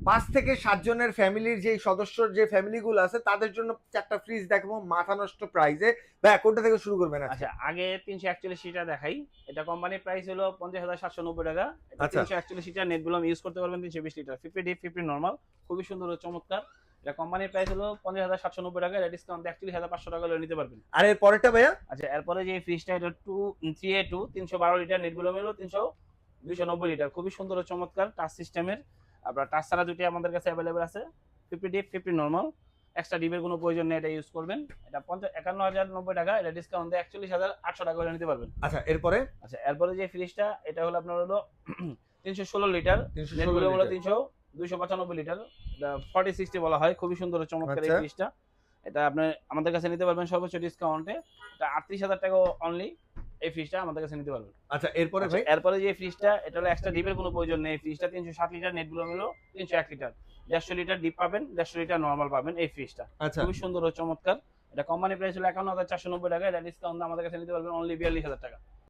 5 থেকে 7 জনের ফ্যামিলির যে সদস্যর যে ফ্যামিলিগুলো আছে তাদের জন্য 4টা ফ্রিজ দেখাবো মাথা নষ্ট প্রাইসে। ভাই কোনটা থেকে শুরু করবেন আজকে? আচ্ছা, আগে 341 সিটার দেখাই। এটা কোম্পানির প্রাইস হলো 50,790 টাকা। এটা আচ্ছা 341 সিটার নেট গুলো ইউজ করতে পারবেন 320 লিটার 50 ডিপ 50 নরমাল। খুবই সুন্দর ও চমৎকার। এটা কোম্পানির প্রাইস হলো 50,790 টাকা। এটা ডিসকাউন্ট 41,500 টাকা হলে নিতে পারবেন। আর এর পরেরটা ভাইয়া? আচ্ছা, এরপরে যে ফ্রিজটা এটা 3A2 312 লিটার নেট গুলো মিলো 290 লিটার। খুবই সুন্দর ও চমৎকার টাচ সিস্টেমের। আপনার টাচ ছাড়া দুটি আমাদের কাছে अवेलेबल আছে। 50 ডিপ 50 নরমাল। এক্সট্রা ডিপের কোনো প্রয়োজন নেই, এটা ইউজ করবেন। এটা 51,090 টাকা। এটা ডিসকাউন্ট দিয়ে 41,800 টাকা হলে নিতে পারবেন। আচ্ছা এরপরে? আচ্ছা, এরপরে যে ফ্রিজটা এটা হলো আপনার হলো 316 লিটার। 316 নেটগুলো হলো লিটার। 295 লিটার। এটা 4060 বলা হয়। খুবই সুন্দর ও চমৎকার এই আচ্ছা ফ্রিজটা। এটা আপনি আমাদের কাছে নিতে পারবেন সর্বোচ্চ ডিসকাউন্টে। এটা 38,000 টাকা অনলি। এই ফ্রিজটা আমাদের কাছে নিতে পারবেন। আচ্ছা এরপরে আচ্ছা, ভাই? এরপরে যে ফ্রিজটা এটা হলো এক্সট্রা ডিপের কোনো প্রয়োজন নেই। ফ্রিজটা 307 লিটার, নেটগুলো হলো 301 লিটার। 150 লিটার ডিপ পাবেন, 150 লিটার নরমাল পাবেন এই ফ্রিজটা। আচ্ছা খুবই সুন্দর ও চমৎকার। এটা কোম্পানি প্রাইস হলো 51,490 টাকা। এটা ডিসকাউন্ট আমাদের কাছে নিতে পারবেন অনলি 42,000 টাকা।